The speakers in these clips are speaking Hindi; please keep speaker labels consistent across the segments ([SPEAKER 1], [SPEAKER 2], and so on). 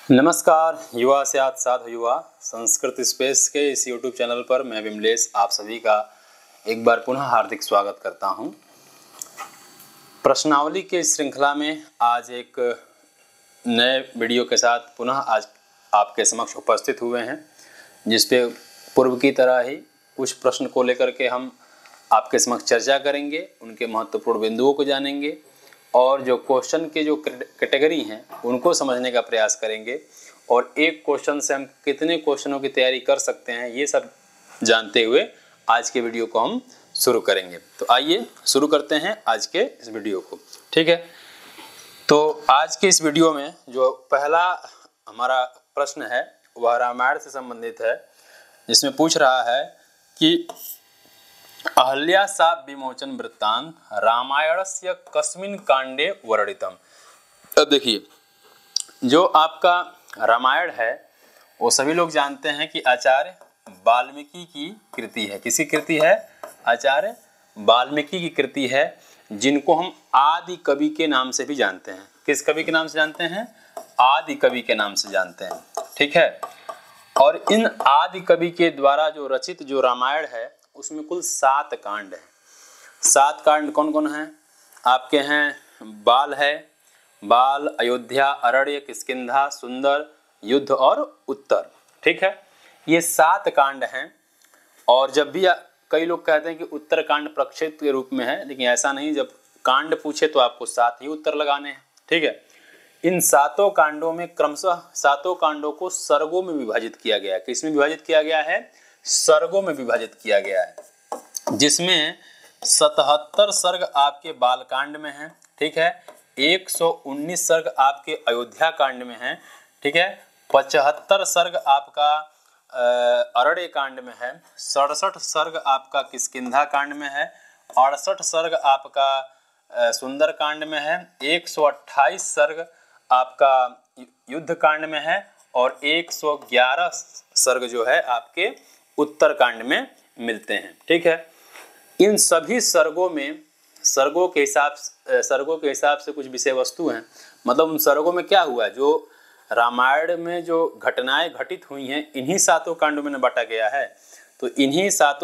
[SPEAKER 1] नमस्कार, युवा से आज साथ युवा संस्कृत स्पेस के इस YouTube चैनल पर मैं विमलेश आप सभी का एक बार पुनः हार्दिक स्वागत करता हूं। प्रश्नावली के इस श्रृंखला में आज एक नए वीडियो के साथ पुनः आज आपके समक्ष उपस्थित हुए हैं, जिस पे पूर्व की तरह ही कुछ प्रश्न को लेकर के हम आपके समक्ष चर्चा करेंगे, उनके महत्वपूर्ण बिंदुओं को जानेंगे और जो क्वेश्चन के जो कैटेगरी हैं उनको समझने का प्रयास करेंगे और एक क्वेश्चन से हम कितने क्वेश्चनों की तैयारी कर सकते हैं ये सब जानते हुए आज के वीडियो को हम शुरू करेंगे। तो आइए शुरू करते हैं आज के इस वीडियो को। ठीक है, तो आज के इस वीडियो में जो पहला हमारा प्रश्न है वह रामायण से संबंधित है, जिसमें पूछ रहा है कि अहल्या शाप विमोचन वृत्तांत रामायणस्य कस्मिन् कांडे वर्णितम्। अब देखिए, जो आपका रामायण है वो सभी लोग जानते हैं कि आचार्य वाल्मीकि की कृति है। किसी कृति है? आचार्य वाल्मीकि की कृति है, जिनको हम आदि कवि के नाम से भी जानते हैं। किस कवि के नाम से जानते हैं? आदि कवि के नाम से जानते हैं। ठीक है, और इन आदि कवि के द्वारा जो रचित जो रामायण है उसमें कुल 7 कांड हैं। 7 कांड कौन कौन हैं? आपके हैं बाल है, बाल, अयोध्या, अरण्य, किष्किंधा, सुंदर, युद्ध और उत्तर। ठीक है, ये 7 कांड हैं। और जब भी कई लोग कहते हैं कि उत्तर कांड प्रक्षेप के रूप में है, लेकिन ऐसा नहीं। जब कांड पूछे तो आपको 7 ही उत्तर लगाने हैं। ठीक है, इन 7 कांडों में क्रमशः 7 कांडों को सर्गों में विभाजित किया गया है। किसमें विभाजित किया गया है? सर्गों में विभाजित किया गया है, जिसमें 77 सर्ग आपके बालकांड में हैं। ठीक है, 119 सर्ग आपके अयोध्या कांड में हैं। ठीक है, 75 सर्ग आपका अरण्य कांड में है, 67 सर्ग आपका किष्किंधा कांड में है, 68 सर्ग आपका सुंदर कांड में है, 128 सर्ग आपका युद्ध कांड में है और 111 सर्ग जो है आपके उत्तर कांड में मिलते हैं। ठीक है, इन सभी सर्गों में सर्गों के हिसाब से कुछ विषय वस्तु हैं। मतलब उन सर्गों में क्या हुआ, जो रामायण में जो घटनाएं घटित हुई हैं इन्हीं 7 कांडों में बांटा गया है। तो इन्हीं 7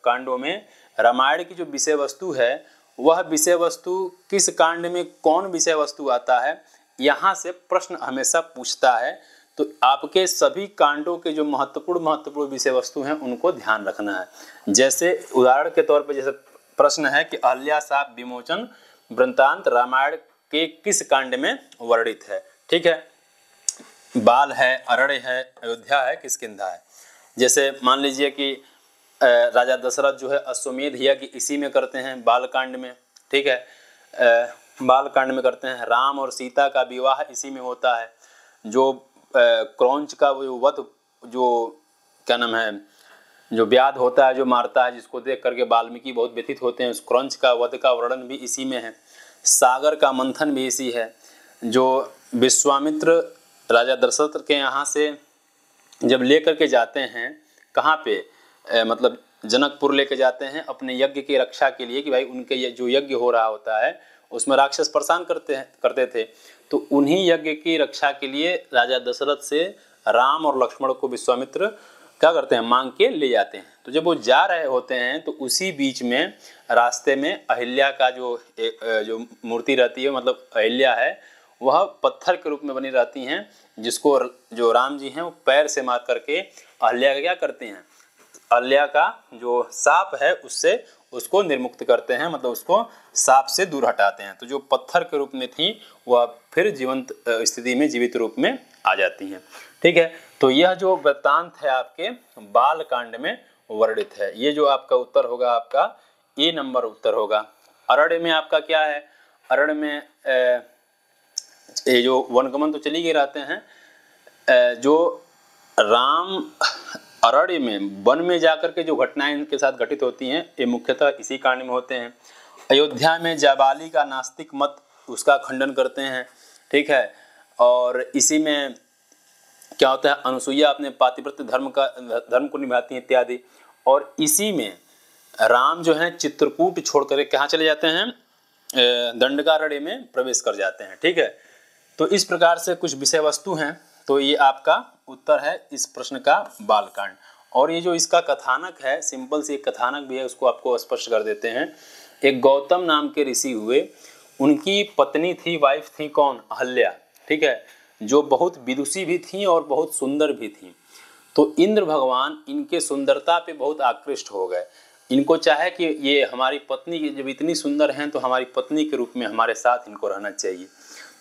[SPEAKER 1] कांडों में रामायण की जो विषय वस्तु है वह विषय वस्तु किस कांड में कौन विषय वस्तु आता है, यहाँ से प्रश्न हमेशा पूछता है। तो आपके सभी कांडों के जो महत्वपूर्ण विषय वस्तु हैं उनको ध्यान रखना है। जैसे उदाहरण के तौर पर जैसे प्रश्न है कि अहल्या शाप विमोचन वृत्तांत रामायण के किस कांड में वर्णित है। ठीक है, बाल है, अरण्य है, अयोध्या है, किष्किंधा है। जैसे मान लीजिए कि राजा दशरथ जो है अश्वमेध यज्ञ इसी में करते हैं, बालकांड में। ठीक है, बालकांड में करते हैं। राम और सीता का विवाह इसी में होता है। जो क्रौंच का वो वध, जो क्या नाम है, जो व्याध होता है, जो मारता है, जिसको देख करके वाल्मीकि बहुत व्यथित होते हैं, उस क्रौंच का वध का वर्णन भी इसी में है। सागर का मंथन भी इसी है। जो विश्वामित्र राजा दशरथ के यहाँ से जब लेकर के जाते हैं, कहाँ पे, मतलब जनकपुर लेके जाते हैं अपने यज्ञ की रक्षा के लिए, कि भाई उनके ये जो यज्ञ हो रहा होता है उसमें राक्षस परेशान करते थे। तो उन्हीं यज्ञ की रक्षा के लिए राजा दशरथ से राम और लक्ष्मण को विश्वामित्र क्या करते हैं, मांग के ले जाते हैं। तो जब वो जा रहे होते हैं तो उसी बीच में रास्ते में अहिल्या का जो मूर्ति रहती है, मतलब अहिल्या है, वह पत्थर के रूप में बनी रहती हैं, जिसको जो राम जी हैं वो पैर से मार करके अहिल्या का क्या करते हैं, अहिल्या का जो साप है उससे उसको निर्मुक्त करते हैं, मतलब उसको साप से दूर हटाते हैं। तो जो पत्थर के रूप में थी वह फिर जीवंत स्थिति में, जीवित रूप में आ जाती हैं। ठीक है, तो यह जो वृत्तांत है आपके बाल कांड में वर्णित है। ये जो आपका उत्तर होगा, आपका ए नंबर उत्तर होगा। अरण्य में आपका क्या है? अरण्य में ये जो वनगमन तो चली गए रहते हैं, जो राम अरण्य में वन में जाकर के जो घटनाएं इनके साथ घटित होती हैं ये मुख्यतः इसी कांड में होते हैं। अयोध्या में जाबाली का नास्तिक मत, उसका खंडन करते हैं। ठीक है, और इसी में क्या होता है, अनुसुईया अपने पातिव्रत्य धर्म को निभाती हैं इत्यादि। और इसी में राम जो है चित्रकूट छोड़ कर कहाँ चले जाते हैं, दंडकारण्य में प्रवेश कर जाते हैं। ठीक है, तो इस प्रकार से कुछ विषय वस्तु हैं। तो ये आपका उत्तर है इस प्रश्न का बालकांड। और ये जो इसका कथानक है, सिंपल सी एक कथानक भी है, उसको आपको स्पष्ट कर देते हैं। एक गौतम नाम के ऋषि हुए, उनकी पत्नी थी, वाइफ थी कौन? अहल्या, ठीक है, जो बहुत विदुषी भी थी और बहुत सुंदर भी थी। तो इंद्र भगवान इनके सुंदरता पे बहुत आकृष्ट हो गए। इनको चाहे कि ये हमारी पत्नी जब इतनी सुंदर हैं तो हमारी पत्नी के रूप में हमारे साथ इनको रहना चाहिए।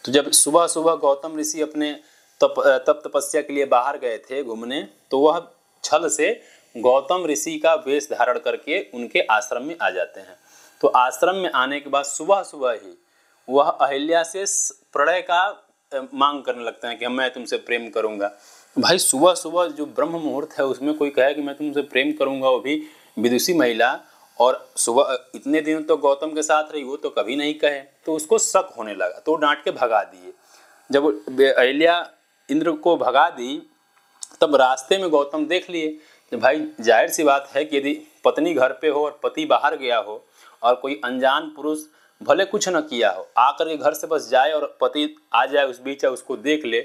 [SPEAKER 1] तो जब सुबह सुबह गौतम ऋषि अपने तप तपस्या के लिए बाहर गए थे घूमने, तो वह छल से गौतम ऋषि का वेश धारण करके उनके आश्रम में आ जाते हैं। तो आश्रम में आने के बाद सुबह सुबह ही वह अहिल्या से प्रणय का मांग करने लगते हैं कि मैं तुमसे प्रेम करूंगा। भाई सुबह सुबह जो ब्रह्म मुहूर्त है उसमें कोई कहे कि मैं तुमसे प्रेम करूंगा, वो भी विदुषी महिला, और सुबह इतने दिन तो गौतम के साथ रही, वो तो कभी नहीं कहे। तो उसको शक होने लगा, तो डांट के भगा दिए। जब अहिल्या इंद्र को भगा दी, तब रास्ते में गौतम देख लिए कि भाई जाहिर सी बात है कि यदि पत्नी घर पे हो और पति बाहर गया हो और कोई अनजान पुरुष भले कुछ न किया हो आकर के घर से बस जाए और पति आ जाए उस बीच या उसको देख ले,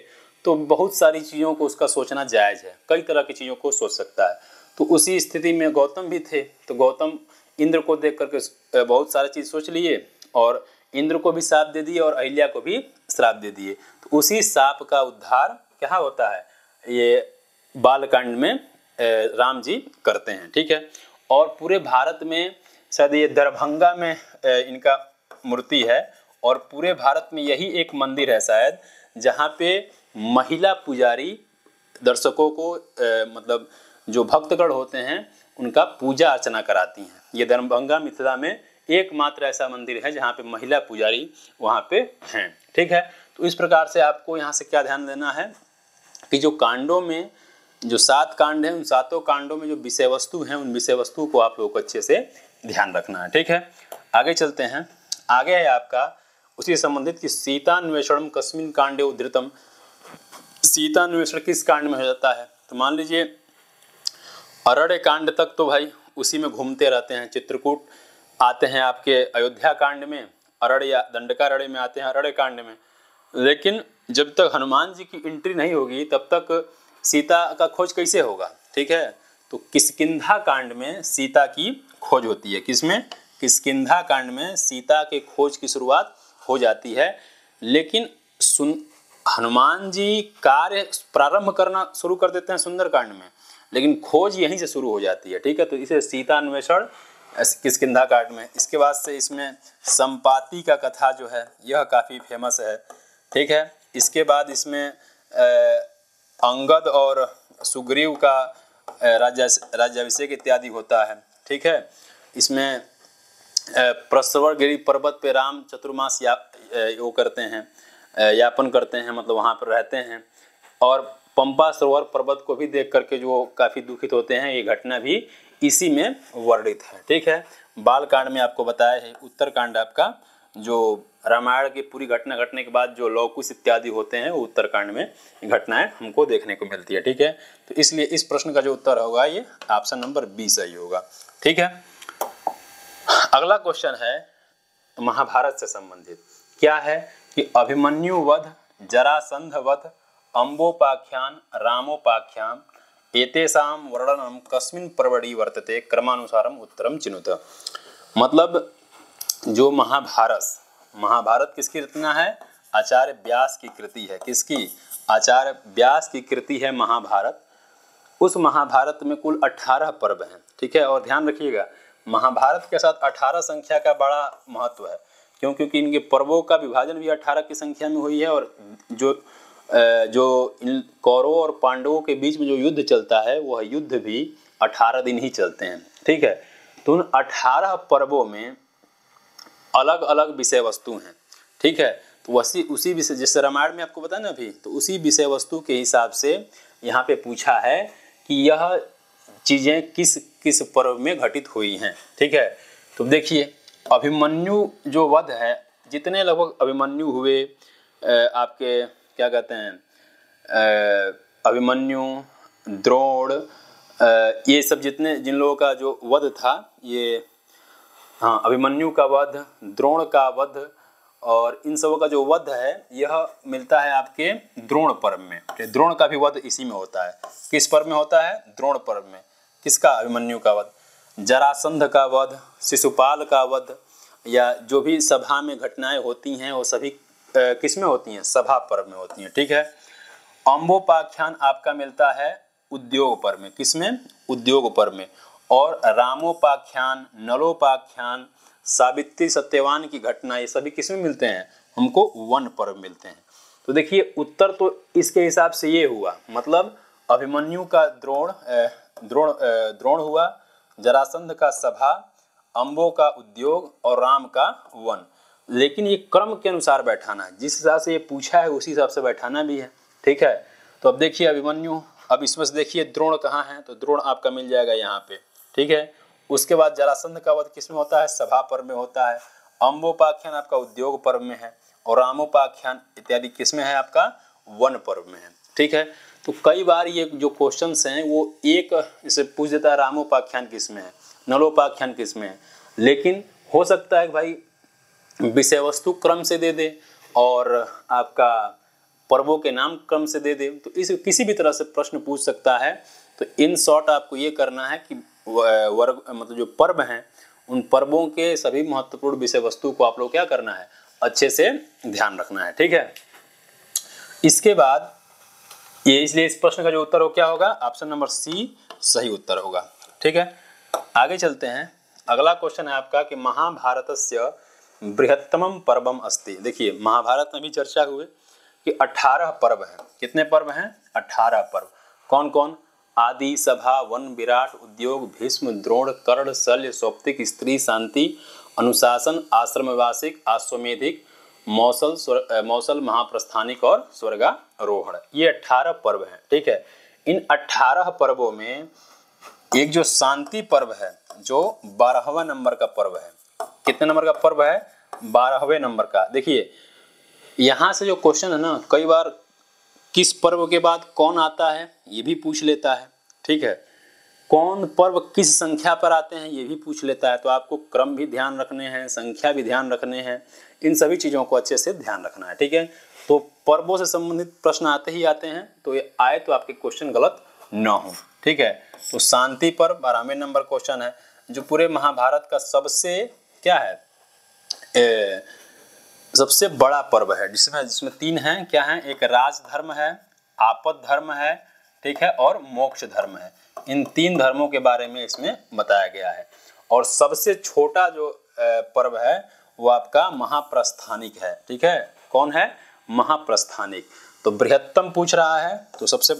[SPEAKER 1] तो बहुत सारी चीज़ों को उसका सोचना जायज़ है, कई तरह की चीज़ों को सोच सकता है। तो उसी स्थिति में गौतम भी थे। तो गौतम इंद्र को देख करके बहुत सारी चीज़ सोच लिए और इंद्र को भी श्राप दे दिए और अहिल्या को भी श्राप दे दिए। तो उसी श्राप का उद्धार क्या होता है, ये बालकांड में राम जी करते हैं, ठीक है। और पूरे भारत में शायद ये दरभंगा में इनका मूर्ति है, और पूरे भारत में यही एक मंदिर है शायद जहाँ पे महिला पुजारी दर्शकों को मतलब जो भक्तगण होते हैं उनका पूजा अर्चना कराती हैं। ये दरभंगा मिथिला में एकमात्र ऐसा मंदिर है जहाँ पे महिला पुजारी वहाँ पे हैं, ठीक है। तो इस प्रकार से आपको यहाँ से क्या ध्यान देना है कि जो कांडों में जो 7 कांड हैं, उन 7 कांडों में जो विषय वस्तु हैं, उन विषय वस्तु को आप लोगों को अच्छे से ध्यान रखना है, ठीक है। आगे चलते हैं। आगे है आपका उसी संबंधित कि सीतान्वेषणम कस्मिन कांडे उद्धृतम। सीतान्वेषण किस कांड में हो जाता है? तो मान लीजिए अरण्य कांड तक तो भाई उसी में घूमते रहते हैं। चित्रकूट आते हैं आपके अयोध्या कांड में, अरण्य या दंडकारण्य में आते हैं अरण्य कांड में। लेकिन जब तक हनुमान जी की एंट्री नहीं होगी तब तक सीता का खोज कैसे होगा, ठीक है। तो किष्किंधा कांड में सीता की खोज होती है। किसमें? किष्किंधा कांड में सीता के खोज की शुरुआत हो जाती है। लेकिन हनुमान जी कार्य प्रारंभ करना शुरू कर देते हैं सुंदरकांड में, लेकिन खोज यहीं से शुरू हो जाती है, ठीक है। तो इसे सीतान्वेषण किष्किंधा कांड में। इसके बाद से इसमें संपाति का कथा जो है यह काफ़ी फेमस है, ठीक है। इसके बाद इसमें अंगद और सुग्रीव का राज्याभिषेक इत्यादि होता है, ठीक है। इसमें प्रसवरगिरी पर्वत पे राम चतुर्मास वो करते हैं, यापन करते हैं, मतलब वहाँ पर रहते हैं। और पंपा सरोवर पर्वत को भी देख करके जो काफ़ी दुखित होते हैं, ये घटना भी इसी में वर्णित है, ठीक है। बालकांड में आपको बताया है। उत्तरकांड आपका जो रामायण की पूरी घटना घटने के बाद जो लवकुश इत्यादि होते हैं वो उत्तरकांड में घटनाएं हमको देखने को मिलती है, ठीक है। तो इसलिए इस प्रश्न का जो उत्तर होगा ये ऑप्शन नंबर बी सही होगा, ठीक है। अगला क्वेश्चन है महाभारत से संबंधित। क्या है कि अभिमन्यु वध, जरासंध वध, अम्बोपाख्यान, रामोपाख्यान एतेषां वर्णनम कस्मिन् पर्वणि वर्तते क्रमानुसारम उत्तरम चिनुत। मतलब जो महाभारत किसकी रचना है? आचार्य व्यास की कृति है। किसकी? आचार्य व्यास की कृति है महाभारत। उस महाभारत में कुल 18 पर्व हैं, ठीक है। और ध्यान रखिएगा महाभारत के साथ 18 संख्या का बड़ा महत्व है। क्यों? क्योंकि इनके पर्वों का विभाजन भी 18 की संख्या में हुई है। और जो इन कौरवों और पांडवों के बीच में जो युद्ध चलता है वह युद्ध भी 18 दिन ही चलते हैं, ठीक है। तो उन 18 पर्वों में अलग अलग विषय वस्तु हैं, ठीक है। तो उसी विषय, जैसे रामायण में आपको बताया ना अभी, तो उसी विषय वस्तु के हिसाब से यहाँ पे पूछा है कि यह चीज़ें किस किस पर्व में घटित हुई हैं, ठीक है। तो देखिए अभिमन्यु जो वध है, जितने लगभग अभिमन्यु हुए आपके क्या कहते हैं अभिमन्यु, द्रोण, ये सब जिन लोगों का जो वध था, ये हाँ अभिमन्यु का वध, द्रोण का वध और इन सबों का जो वध है यह मिलता है आपके द्रोण पर्व में। द्रोण का भी वध इसी में होता है। किस पर्व में होता है? द्रोण पर्व में। किसका? अभिमन्यु का वध। जरासंध का वध, शिशुपाल का वध, या जो भी सभा में घटनाएं होती हैं वो सभी किस में होती हैं? सभा पर्व में होती हैं। ठीक है। अम्बोपाख्यान आपका मिलता है उद्योग पर्व में। किसमें? उद्योग पर्व में। और रामोपाख्यान, नलोपाख्यान, सावित्री सत्यवान की घटना, ये सभी किसमें मिलते हैं? हमको वन पर्व मिलते हैं। तो देखिए उत्तर तो इसके हिसाब से ये हुआ, मतलब अभिमन्यु का द्रोण हुआ, जरासंध का सभा, अम्बो का उद्योग और राम का वन। लेकिन ये क्रम के अनुसार बैठाना है, जिस हिसाब से ये पूछा है उसी हिसाब से बैठाना भी है। ठीक है। तो अब देखिए अभिमन्यु, अब इसमें से देखिए द्रोण कहाँ है? तो द्रोण आपका मिल जाएगा यहाँ पे। ठीक है। उसके बाद जरासंध का वध किसमें होता है? सभा पर्व में होता है। अम्बोपाख्यान आपका उद्योग पर्व में है और रामोपाख्यान इत्यादि किसमें है? आपका वन पर्व में है। ठीक है। तो कई बार ये जो क्वेश्चंस हैं वो एक इसे पूछ देता है रामोपाख्यान किसमें है, नलोपाख्यान किसमें है, लेकिन हो सकता है कि भाई विषय वस्तु क्रम से दे दे और आपका पर्वों के नाम क्रम से दे दे। तो इस किसी भी तरह से प्रश्न पूछ सकता है। तो इन शॉर्ट आपको ये करना है कि वर्ग मतलब जो पर्व हैं उन पर्वों के सभी महत्वपूर्ण विषय वस्तु को आप लोग क्या करना है? अच्छे से ध्यान रखना है। ठीक है। इसके बाद ये, इसलिए इस प्रश्न का जो उत्तर हो क्या होगा? ऑप्शन नंबर सी सही उत्तर होगा। ठीक है। आगे चलते हैं। अगला क्वेश्चन है आपका कि महाभारतस्य बृहत्तमम पर्वम अस्ति। देखिए महाभारत में भी चर्चा हुई कि 18 पर्व हैं। कितने पर्व हैं? 18 पर्व। कौन कौन? आदि, सभा, वन, विराट, उद्योग, भीष्म, द्रोण, कर्ण, शल्य, सौप्तिक, स्त्री, शांति, अनुशासन, आश्रमवासिक, आश्वमेधिक, मौसल, महाप्रस्थानिक और स्वर्गारोहण। ये 18 पर्व हैं। ठीक है। इन 18 पर्वों में एक जो शांति पर्व है जो 12वां नंबर का पर्व है। कितने नंबर का पर्व है? 12वें नंबर का। देखिए यहाँ से जो क्वेश्चन है ना, कई बार किस पर्व के बाद कौन आता है ये भी पूछ लेता है। ठीक है। कौन पर्व किस संख्या पर आते हैं ये भी पूछ लेता है। तो आपको क्रम भी ध्यान रखने हैं, संख्या भी ध्यान रखने हैं, इन सभी चीज़ों को अच्छे से ध्यान रखना है। ठीक है। तो पर्वों से संबंधित प्रश्न आते ही आते हैं, तो ये आए तो आपके क्वेश्चन गलत न हो। ठीक है। तो शांति पर्व 12वें नंबर क्वेश्चन है, जो पूरे महाभारत का सबसे क्या है? सबसे बड़ा पर्व है, जिसमें 3 हैं। क्या है? एक राजधर्म है, आपद धर्म है, ठीक है, और मोक्ष धर्म है। इन 3 धर्मों के बारे में इसमें बताया गया है। और सबसे छोटा जो पर्व है वो आपका महाप्रस्थानिक है। ठीक है। कौन है? महाप्रस्थानिक। तो बृहत्तम पूछ रहा है, तो सबसे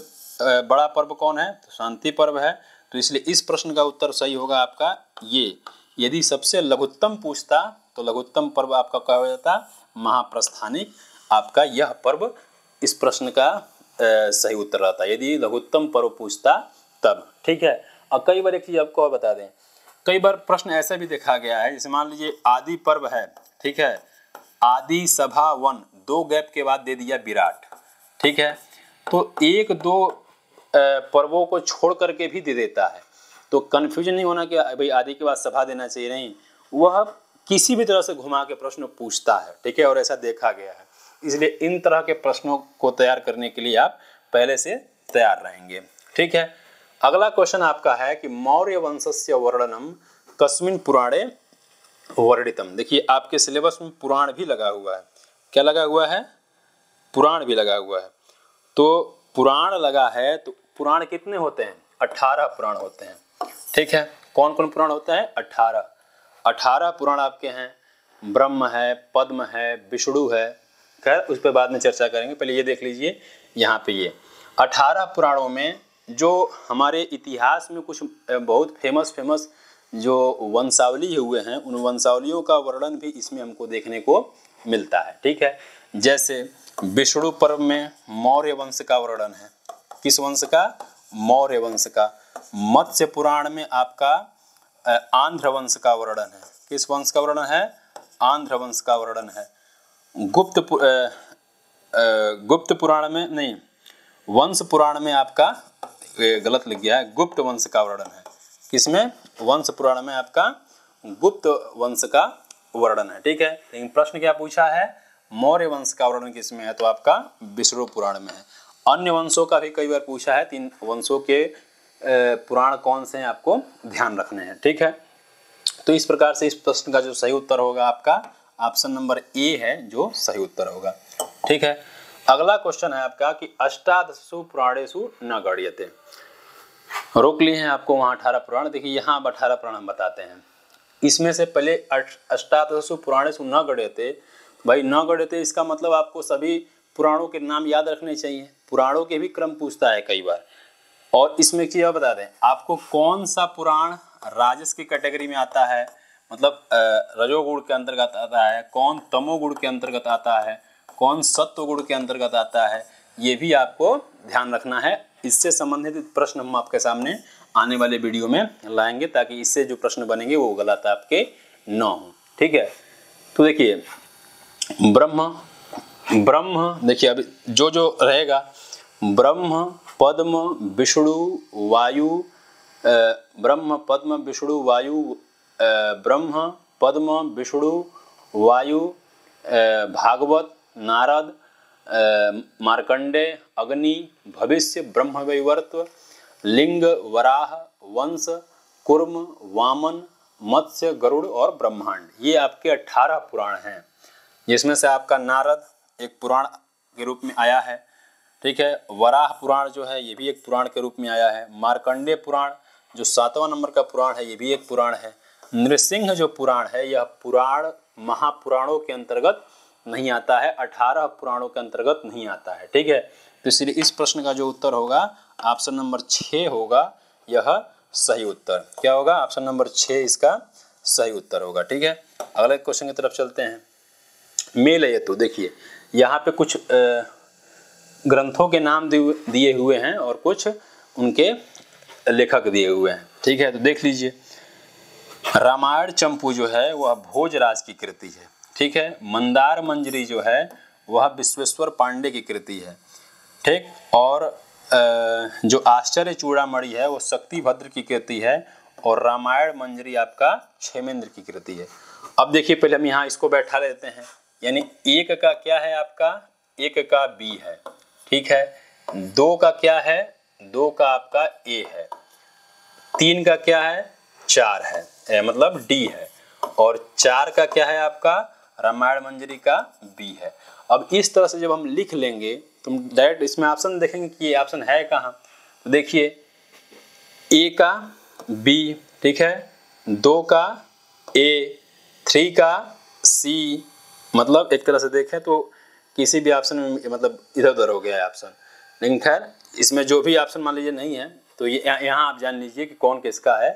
[SPEAKER 1] बड़ा पर्व कौन है? तो शांति पर्व है। तो इसलिए इस प्रश्न का उत्तर सही होगा आपका ये। यदि सबसे लघुत्तम पूछता तो लघुत्तम पर्व आपका क्या हो जाता? महाप्रस्थानिक। आपका यह पर्व इस प्रश्न का सही उत्तर रहता है यदि लघुत्तम पर्व पूछता तब। ठीक है। और कई बार एक चीज आपको और बता दें, कई बार प्रश्न ऐसा भी देखा गया है, जैसे मान लीजिए आदि पर्व है। ठीक है। आदि, सभा, वन, 2 गैप के बाद दे दिया विराट। ठीक है। तो 1-2 पर्वों को छोड़ करके भी दे देता है। तो कन्फ्यूजन नहीं होना कि भाई आदि के बाद सभा देना चाहिए, नहीं, वह किसी भी तरह से घुमा के प्रश्न पूछता है। ठीक है। और ऐसा देखा गया है। इसलिए इन तरह के प्रश्नों को तैयार करने के लिए आप पहले से तैयार रहेंगे। ठीक है। अगला क्वेश्चन आपका है कि मौर्य वंशस्य वर्णनम कस्मिन् पुराणे वर्णितम। देखिए आपके सिलेबस में पुराण भी लगा हुआ है। क्या लगा हुआ है? पुराण भी लगा हुआ है। तो पुराण लगा है तो पुराण कितने होते हैं? 18 पुराण होते हैं। ठीक है। कौन कौन पुराण होता है? 18 पुराण आपके हैं। ब्रह्म है, पद्म है, विष्णु है। खैर उस पर बाद में चर्चा करेंगे, पहले ये देख लीजिए यहाँ पे ये 18 पुराणों में जो हमारे इतिहास में कुछ बहुत फेमस जो वंशावली हुए हैं, उन वंशावलियों का वर्णन भी इसमें हमको देखने को मिलता है। ठीक है। जैसे विष्णु पर्व में मौर्य वंश का वर्णन है। किस वंश का? मौर्य वंश का। मत्स्य पुराण में आपका आंध्र वंश का वर्णन है। किस वंश का वर्णन है? आंध्र वंश का वर्णन है। गुप्त पुराण में नहीं, वंश पुराण में आपका गलत लिख गया है, गुप्त वंश का वर्णन है। किसमें? वंश पुराण में आपका गुप्त वंश का वर्णन है, ठीक है। लेकिन प्रश्न क्या पूछा है, मौर्य वंश का वर्णन किसमें है, तो आपका विष्णु पुराण में है। अन्य वंशों का भी कई बार पूछा है, 3 वंशों के पुराण कौन से हैं आपको ध्यान रखने हैं, ठीक है। तो इस प्रकार से इस प्रश्न का जो सही उत्तर होगा आपका ऑप्शन नंबर ए है जो सही उत्तर होगा, ठीक है। अगला क्वेश्चन है आपका कि अष्टादशसु पुराणेषु न गण्यते। रोक लिए हैं आपको वहाँ 18 पुराण, देखिए यहाँ अब 18 पुराण हम बताते हैं। इसमें से पहले अष्टादशसु पुराणेषु न गण्यते, भाई न गण्यते इसका मतलब आपको सभी पुराणों के नाम याद रखने चाहिए, पुराणों के भी क्रम पूछता है कई बार। और इसमें क्या बता दें आपको, कौन सा पुराण राजस की कैटेगरी में आता है, मतलब रजोगुण के अंतर्गत आता है, कौन तमोगुण के अंतर्गत आता है, कौन सत्वगुण के अंतर्गत आता है, ये भी आपको ध्यान रखना है। इससे संबंधित प्रश्न हम आपके सामने आने वाले वीडियो में लाएंगे, ताकि इससे जो प्रश्न बनेंगे वो गलत आपके न हो, ठीक है। तो देखिए ब्रह्म देखिए अभी जो रहेगा, ब्रह्म पद्म विष्णु वायु, ब्रह्म पद्म विष्णु वायु, ब्रह्म पद्म विष्णु वायु, भागवत नारद, मार्कंडेय, अग्नि, भविष्य, ब्रह्मवैवर्त, लिंग, वराह, वंश, कुर्म, वामन, मत्स्य, गरुड़ और ब्रह्मांड, ये आपके 18 पुराण हैं। जिसमें से आपका नारद एक पुराण के रूप में आया है, ठीक है। वराह पुराण जो है ये भी एक पुराण के रूप में आया है। मार्कंडेय पुराण जो 7वां नंबर का पुराण है ये भी एक पुराण है। नृसिंह जो पुराण है यह पुराण महापुराणों के अंतर्गत नहीं आता है, 18 पुराणों के अंतर्गत नहीं आता है, ठीक है। तो इसलिए इस प्रश्न का जो उत्तर होगा ऑप्शन नंबर 6 होगा, यह सही उत्तर क्या होगा, ऑप्शन नंबर 6 इसका सही उत्तर होगा, ठीक है। अगले क्वेश्चन की तरफ चलते हैं। मेल है तो देखिए यहाँ पे कुछ ग्रंथों के नाम दिए हुए हैं और कुछ उनके लेखक दिए हुए हैं, ठीक है। तो देख लीजिए, रामायण चंपू जो है वह भोजराज की कृति है, ठीक है। मंदार मंजरी जो है वह विश्वेश्वर पांडे की कृति है, ठीक। और जो आश्चर्य चूड़ामणि है वो शक्तिभद्र की कृति है, और रामायण मंजरी आपका क्षेमेंद्र की कृति है। अब देखिए पहले हम यहाँ इसको बैठा लेते हैं, यानी एक का क्या है आपका, एक का बी है, ठीक है। 2 का क्या है, 2 का आपका ए है। 3 का क्या है, 4 है, मतलब डी है। और 4 का क्या है आपका, रामायण मंजरी का बी है। अब इस तरह से जब हम लिख लेंगे तो डायरेक्ट इसमें ऑप्शन देखेंगे कि ये ऑप्शन है कहाँ, तो देखिए ए का बी, ठीक है, 2 का ए, 3 का सी, मतलब एक तरह से देखें तो किसी भी ऑप्शन में मतलब इधर उधर हो गया है ऑप्शन। लेकिन खैर इसमें जो भी ऑप्शन मान लीजिए नहीं है तो ये यहाँ आप जान लीजिए कि कौन किसका है।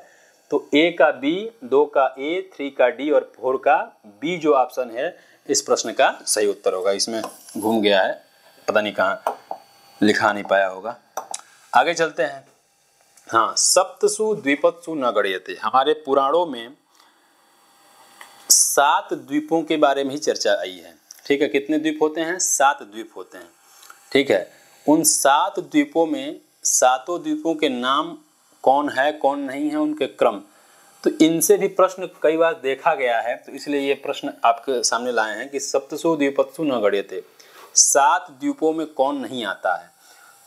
[SPEAKER 1] तो ए का बी, 2 का ए, 3 का डी और 4 का बी जो ऑप्शन है इस प्रश्न का सही उत्तर होगा। इसमें घूम गया है, पता नहीं कहाँ लिखा नहीं पाया होगा। आगे चलते हैं। हाँ, सप्तसु द्विपत्सु न गण्यते, हमारे पुराणों में 7 द्वीपों के बारे में ही चर्चा आई है, ठीक है। कितने द्वीप होते हैं, 7 द्वीप होते हैं, ठीक है। उन 7 द्वीपों में 7 द्वीपों के नाम कौन है कौन नहीं है, उनके क्रम, तो इनसे भी प्रश्न कई बार देखा गया है, तो इसलिए ये प्रश्न आपके सामने लाए हैं कि सप्तसु द्विपत्सु न गण्यते, 7 द्वीपों में कौन नहीं आता है।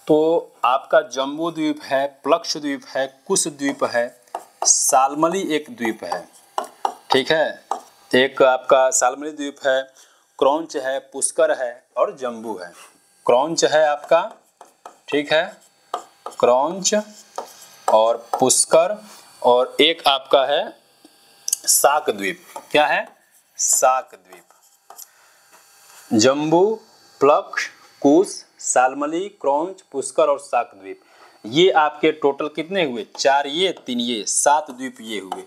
[SPEAKER 1] तो आपका जम्बू द्वीप है, प्लक्ष द्वीप है, कुश द्वीप है, सालमली एक द्वीप है, ठीक है। एक आपका सालमली द्वीप है, क्रौंच है, पुष्कर है और जम्बू है। क्रौंच है आपका, ठीक है, क्रौंच और पुष्कर, और एक आपका है साक द्वीप। क्या है, साक द्वीप। जम्बू, प्लक्ष, कुश, सालमली, क्रौंच, पुष्कर और साक द्वीप, ये आपके टोटल कितने हुए, 4 ये 3 ये, 7 द्वीप ये हुए।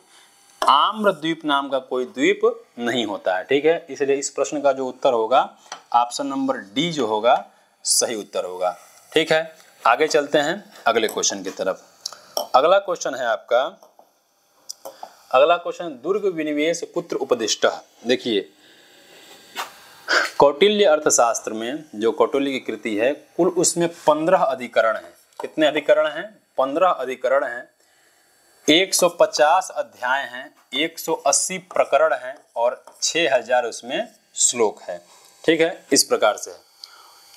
[SPEAKER 1] आम्र द्वीप नाम का कोई द्वीप नहीं होता है, ठीक है। इसलिए इस प्रश्न का जो उत्तर होगा ऑप्शन नंबर डी जो होगा सही उत्तर होगा, ठीक है। आगे चलते हैं अगले क्वेश्चन की तरफ। अगला क्वेश्चन है आपका, अगला क्वेश्चन, दुर्ग विनिवेश कुत्र उपदिष्टः। देखिए कौटिल्य अर्थशास्त्र में जो कौटिल्य की कृति है, कुल उसमें 15 अधिकरण हैं। कितने अधिकरण हैं, 15 अधिकरण हैं। 150 अध्याय हैं, 180 प्रकरण हैं और 6000 उसमें श्लोक है। ठीक है, इस प्रकार से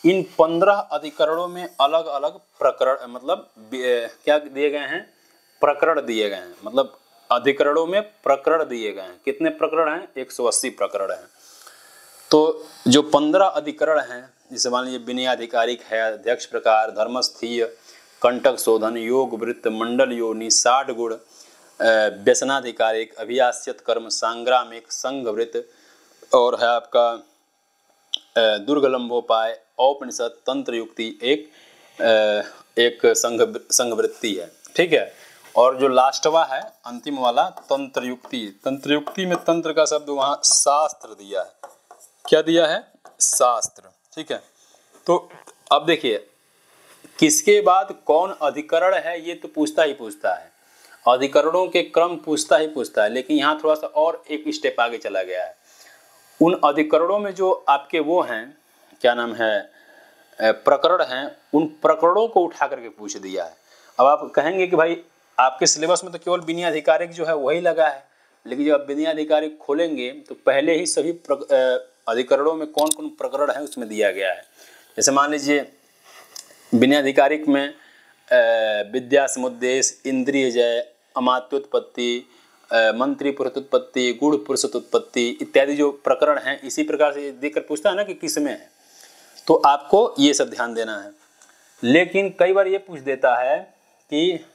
[SPEAKER 1] इन 15 अधिकरणों में अलग अलग प्रकरण मतलब क्या दिए गए हैं, प्रकरण दिए गए हैं, मतलब अधिकरणों में प्रकरण दिए गए हैं। कितने प्रकरण हैं? 180 प्रकरण हैं। तो जो 15 अधिकरण हैं, जैसे मान लीजिए विनयाधिकारिक है, अध्यक्ष प्रकार, धर्मस्थीय, कंटक शोधन, योग वृत्त, मंडल योनि, 60 गुण, व्यसनाधिकारिक, अभियास्यत कर्म, सांग्रामिक, संघ वृत्त और है आपका दुर्गलंबोपाय, औपनिषद, तंत्र युक्ति, एक संघ वृत्ति है। ठीक है, और जो लास्टवा है अंतिम वाला तंत्र युक्ति, तंत्र युक्ति में तंत्र का शब्द वहाँ शास्त्र दिया है। क्या दिया है? शास्त्र। ठीक है, तो अब देखिए किसके बाद कौन अधिकरण है ये तो पूछता ही पूछता है, अधिकरणों के क्रम पूछता ही पूछता है, लेकिन यहाँ थोड़ा सा और एक स्टेप आगे चला गया है। उन अधिकरणों में जो आपके वो हैं, क्या नाम है, प्रकरण हैं, उन प्रकरणों को उठा करके पूछ दिया है। अब आप कहेंगे कि भाई आपके सिलेबस में तो केवल विनयाधिकारिक जो है वही लगा है, लेकिन जब आप विनयाधिकारिक खोलेंगे तो पहले ही सभी अधिकरणों में कौन कौन प्रकरण है उसमें दिया गया है। जैसे मान लीजिए विनयाधिकारिक में विद्या समुद्देश, इंद्रिय जय, अमात्योत्पत्ति, मंत्री पुरुषोत्पत्ति, गुण पुरुषोत्पत्ति इत्यादि जो प्रकरण हैं, इसी प्रकार से देखकर पूछता है ना कि किस में है, तो आपको ये सब ध्यान देना है। लेकिन कई बार ये पूछ देता है कि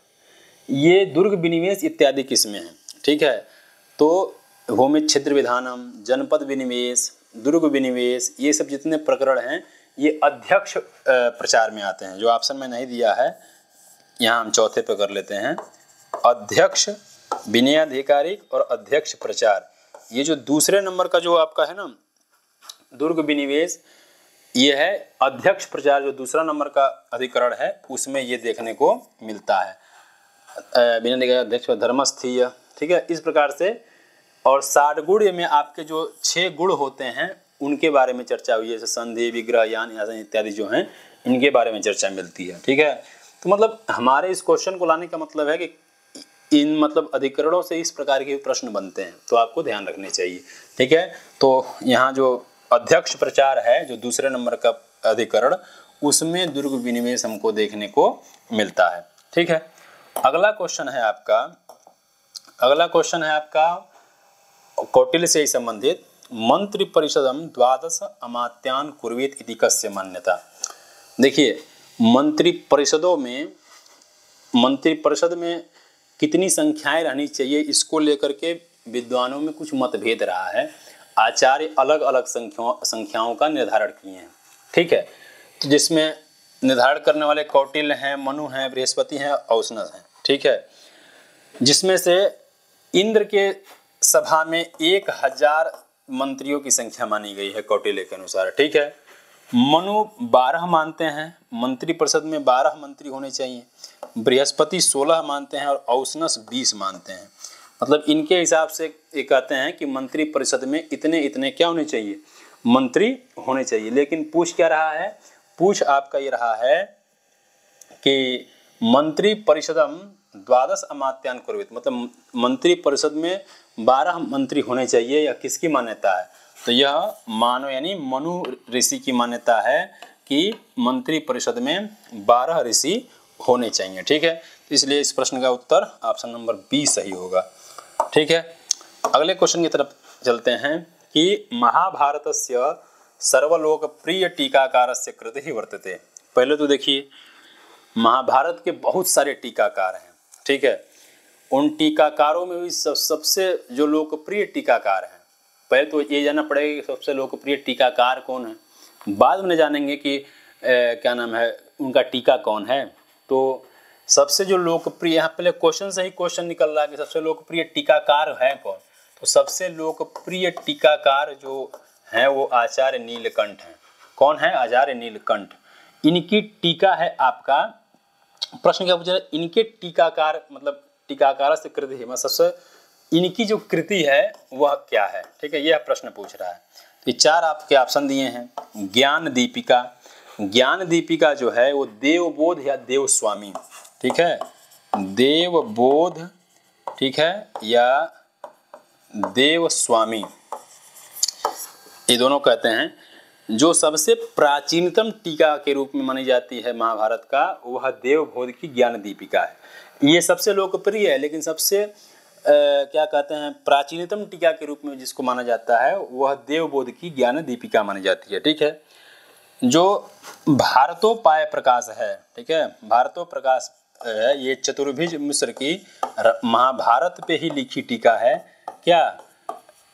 [SPEAKER 1] ये दुर्ग विनिवेश इत्यादि किस में है। ठीक है, तो भूमि क्षेत्र विधानम, जनपद विनिवेश, दुर्ग विनिवेश, ये सब जितने प्रकरण हैं ये अध्यक्ष प्रचार में आते हैं। जो ऑप्शन में नहीं दिया है यहाँ हम चौथे पे कर लेते हैं, अध्यक्ष, विनयाधिकारिक और अध्यक्ष प्रचार। ये जो दूसरे नंबर का जो आपका है ना दुर्ग विनिवेश, ये है अध्यक्ष प्रचार। जो दूसरा नंबर का अधिकरण है उसमें ये देखने को मिलता है, विनयाधिकारिक, अध्यक्ष, धर्मस्थीय। ठीक है, इस प्रकार से। और 60 गुण में आपके जो 6 गुण होते हैं उनके बारे में चर्चा हुई है, जैसे संधि, विग्रह, यान इत्यादि जो हैं इनके बारे में चर्चा मिलती है। ठीक है, तो मतलब हमारे इस क्वेश्चन को लाने का मतलब है कि इन मतलब अधिकरणों से इस प्रकार के प्रश्न बनते हैं, तो आपको ध्यान रखने चाहिए। ठीक है, तो यहाँ जो अध्यक्ष प्रचार है जो दूसरे नंबर का अधिकरण, उसमें दुर्ग विनिवेश हमको देखने को मिलता है। ठीक है, अगला क्वेश्चन है आपका कौटिल्य से ही संबंधित, मंत्री परिषदम द्वादश अमात्यान कुर्वीत इति कस्य मान्यता। देखिए मंत्री परिषद में कितनी संख्याएं रहनी चाहिए, इसको लेकर के विद्वानों में कुछ मतभेद रहा है। आचार्य अलग अलग संख्याओं का निर्धारण किए हैं। ठीक है, तो जिसमें निर्धारण करने वाले कौटिल्य हैं, मनु हैं, बृहस्पति हैं, औसनस हैं। ठीक है, जिसमें से इंद्र के सभा में 1000 मंत्रियों की संख्या मानी गई है कौटिल्य के अनुसार। ठीक है, मनु 12 मानते हैं, मंत्री परिषद में 12 मंत्री होने चाहिए, बृहस्पति 16 मानते हैं और औसनस 20 मानते हैं। मतलब इनके हिसाब से ये कहते हैं कि मंत्री परिषद में इतने इतने क्या होने चाहिए, मंत्री होने चाहिए। लेकिन पूछ क्या रहा है, पूछ आपका ये रहा है कि मंत्री परिषदम द्वादश अमात्यान कुर्वीत, मतलब मंत्री परिषद में 12 मंत्री होने चाहिए, या किसकी मान्यता है, तो यह मानव यानी मनु ऋषि की मान्यता है कि मंत्री परिषद में 12 ऋषि होने चाहिए। ठीक है, तो इसलिए इस प्रश्न का उत्तर ऑप्शन नंबर बी सही होगा। ठीक है, अगले क्वेश्चन की तरफ चलते हैं कि महाभारतस्य सर्वलोकप्रिय टीकाकारस्य कृतिः वर्तते। पहले तो देखिए महाभारत के बहुत सारे टीकाकार हैं। ठीक है, उन टीकाकारों में भी सबसे जो लोकप्रिय टीकाकार हैं, पहले तो ये जानना पड़ेगा कि सबसे लोकप्रिय टीकाकार कौन है, बाद में जानेंगे कि क्या नाम है उनका टीका कौन है। तो सबसे जो लोकप्रिय, यहाँ पहले क्वेश्चन से ही क्वेश्चन निकल रहा है कि सबसे लोकप्रिय टीकाकार है कौन, तो सबसे लोकप्रिय टीकाकार जो हैं वो आचार्य नीलकंठ हैं। कौन है? आचार्य नीलकंठ। इनकी टीका है आपका, प्रश्न क्या पूछा है, इनके टीकाकार मतलब टीकाकार से कृति है, मतलब सबसे इनकी जो कृति है वह क्या है। ठीक है, यह प्रश्न पूछ रहा है। तो 4 आपके ऑप्शन दिए हैं। ज्ञान दीपिका, ज्ञान दीपिका जो है वो देवबोध या देवस्वामी। ठीक है, देवबोध ठीक है, या देवस्वामी, ये दोनों कहते हैं। जो सबसे प्राचीनतम टीका के रूप में मानी जाती है महाभारत का, वह देवबोध की ज्ञान दीपिका है। ये सबसे लोकप्रिय है, लेकिन सबसे क्या कहते हैं प्राचीनतम टीका के रूप में जिसको माना जाता है वह देवबोध की ज्ञान दीपिका मानी जाती है। ठीक है, जो भारतोपाय प्रकाश है, ठीक है, भारतोप्रकाश है, ये चतुर्भुज मिश्र की महाभारत पे ही लिखी टीका है। क्या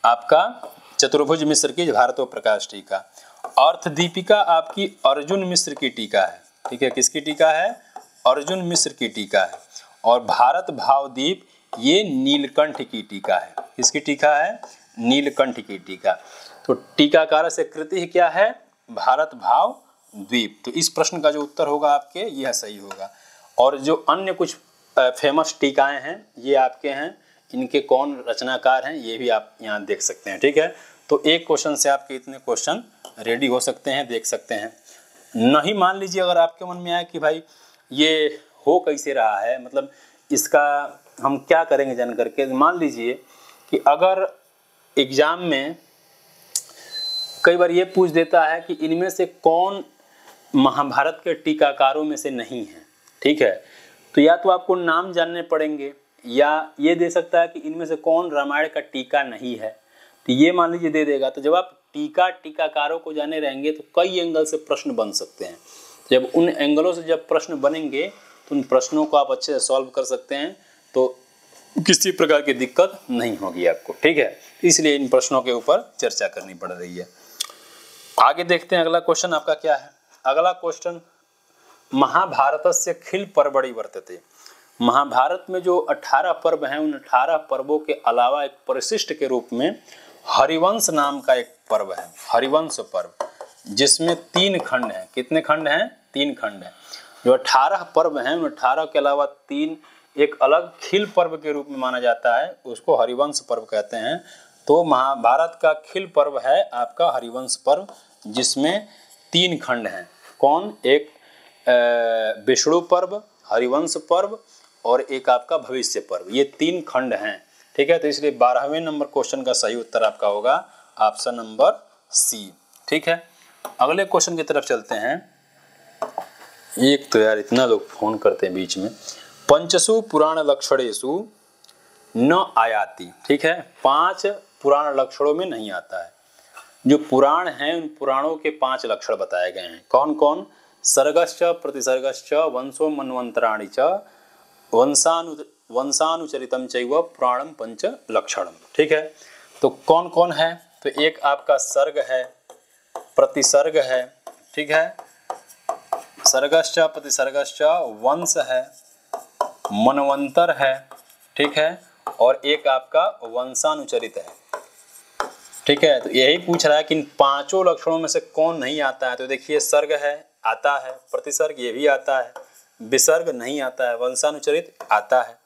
[SPEAKER 1] आपका चतुर्भुज मिश्र की भारतोप्रकाश टीका। अर्थ दीपिका आपकी अर्जुन मिश्र की टीका है। ठीक है, किसकी टीका है? अर्जुन मिश्र की टीका है। और भारत भावदीप ये नीलकंठ की टीका है। किसकी टीका है? नीलकंठ की टीका। तो टीकाकार से कृति क्या है? भारत भाव द्वीप। तो इस प्रश्न का जो उत्तर होगा आपके यह सही होगा। और जो अन्य कुछ फेमस टीकाएं हैं ये आपके हैं, इनके कौन रचनाकार हैं ये भी आप यहाँ देख सकते हैं। ठीक है, तो एक क्वेश्चन से आपके इतने क्वेश्चन रेडी हो सकते हैं, देख सकते हैं। नहीं मान लीजिए अगर आपके मन में आए कि भाई ये हो कैसे रहा है, मतलब इसका हम क्या करेंगे जान करके, मान लीजिए कि अगर एग्जाम में कई बार ये पूछ देता है कि इनमें से कौन महाभारत के टीकाकारों में से नहीं है। ठीक है, तो या तो आपको नाम जानने पड़ेंगे या ये दे सकता है कि इनमें से कौन रामायण का टीका नहीं है, तो ये मान लीजिए दे देगा। तो जब आप टीकाकारों को जाने रहेंगे तो कई एंगल से प्रश्न बन सकते हैं। जब उन एंगलों से जब प्रश्न बनेंगे तो उन प्रश्नों को आप अच्छे से सॉल्व कर सकते हैं, तो किसी प्रकार की दिक्कत नहीं होगी आपको। ठीक है, इसलिए इन प्रश्नों के ऊपर चर्चा करनी पड़ रही है। आगे देखते हैं अगला क्वेश्चन आपका क्या है। अगला क्वेश्चन, महाभारतस्य खिल पर्वणि वर्तते। महाभारत में जो 18 पर्व हैं उन 18 पर्वों के अलावा एक परिशिष्ट के रूप में हरिवंश नाम का एक पर्व है, हरिवंश पर्व, जिसमें 3 खंड हैं। कितने खंड हैं? 3 खंड हैं। जो 18 पर्व हैं उन 18 के अलावा 3 एक अलग खिल पर्व के रूप में माना जाता है, उसको हरिवंश पर्व कहते हैं। तो महाभारत का खिल पर्व है आपका हरिवंश पर्व, जिसमें 3 खंड हैं। कौन? एक विष्णु पर्व, हरिवंश पर्व और एक आपका भविष्य पर्व, ये 3 खंड हैं। ठीक है, तो इसलिए 12वें नंबर क्वेश्चन का सही उत्तर आपका होगा ऑप्शन नंबर सी। ठीक है, अगले क्वेश्चन की तरफ चलते हैं। एक तो यार इतना लोग फोन करते हैं बीच में। पंचसु पुराण लक्षणेषु न आयाति। ठीक है, 5 पुराण लक्षणों में नहीं आता है। जो पुराण हैं उन पुराणों के 5 लक्षण बताए गए हैं। कौन कौन? सर्गश्च प्रतिसर्गश्च वंशो मन्वन्तराणि च वंशानुचरितम चैव पुराणम 5 लक्षणम। ठीक है, तो कौन कौन है? तो एक आपका सर्ग है, प्रतिसर्ग है, ठीक है, सर्गश्च प्रतिसर्गश्च, वंश है, मनवंतर है, ठीक है, और एक आपका वंशानुचरित है। ठीक है, तो यही पूछ रहा है कि इन 5 लक्षणों में से कौन नहीं आता है। तो देखिए सर्ग है, आता है, प्रतिसर्ग ये भी आता है, विसर्ग नहीं आता है, वंशानुचरित आता है।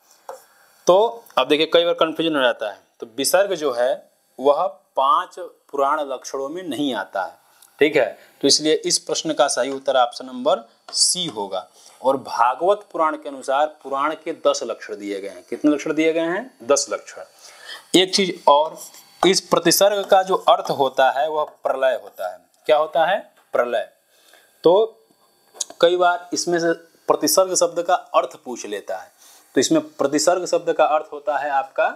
[SPEAKER 1] तो अब देखिए कई बार कंफ्यूजन हो जाता है। तो विसर्ग जो है वह 5 पुराण लक्षणों में नहीं आता है। ठीक है, तो इसलिए इस प्रश्न का सही उत्तर ऑप्शन नंबर सी होगा। और भागवत पुराण के अनुसार पुराण के 10 लक्षण दिए गए हैं। कितने लक्षण दिए गए हैं? 10 लक्षण। एक चीज और, इस प्रतिसर्ग का जो अर्थ होता है वह प्रलय होता है। क्या होता है? प्रलय। तो कई बार इसमें से प्रतिसर्ग शब्द का अर्थ पूछ लेता है, तो इसमें प्रतिसर्ग शब्द का अर्थ होता है आपका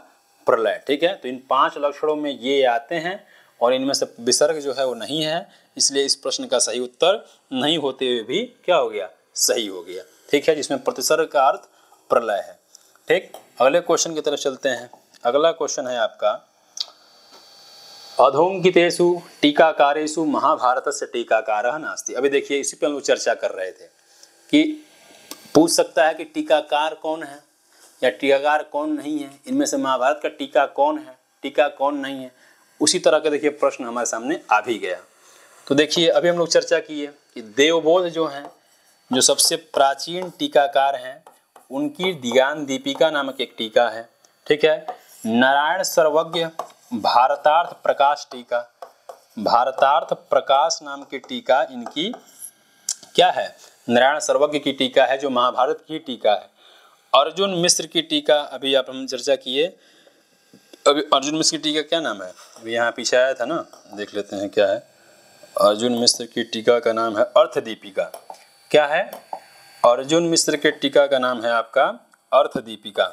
[SPEAKER 1] प्रलय। ठीक है, तो इन 5 लक्षणों में ये आते हैं और इनमें से विसर्ग जो है वो नहीं है, इसलिए इस प्रश्न का सही उत्तर नहीं होते हुए भी क्या हो गया? सही हो गया। ठीक है, जिसमें प्रतिसर्ग का अर्थ प्रलय है। ठीक, अगले क्वेश्चन की तरफ चलते हैं। अगला क्वेश्चन है आपका, अधोंकितेषु टीकाकारेषु महाभारतस्य टीकाकारः नास्ति। अभी देखिए इसी पे हम लोग चर्चा कर रहे थे कि पूछ सकता है कि टीकाकार कौन है या टीकाकार कौन नहीं है, इनमें से महाभारत का टीका कौन है, टीका कौन नहीं है। उसी तरह का देखिए प्रश्न हमारे सामने आ भी गया। तो देखिए अभी हम लोग चर्चा किए कि देवबोध जो हैं, जो सबसे प्राचीन टीकाकार हैं, उनकी ज्ञान दीपिका नामक एक टीका है। ठीक है, नारायण सर्वज्ञ भारतार्थ प्रकाश टीका, भारतार्थ प्रकाश नाम की टीका इनकी क्या है? नारायण सर्वज्ञ की टीका है, जो महाभारत की टीका है। अर्जुन मिश्र की टीका अभी आप हम चर्चा किए। अभी अर्जुन मिश्र की टीका क्या नाम है? अभी यहाँ पीछे आया था ना, देख लेते हैं क्या है। अर्जुन मिश्र की टीका का नाम है अर्थदीपिका। क्या है? अर्जुन मिश्र के टीका का नाम है आपका अर्थदीपिका।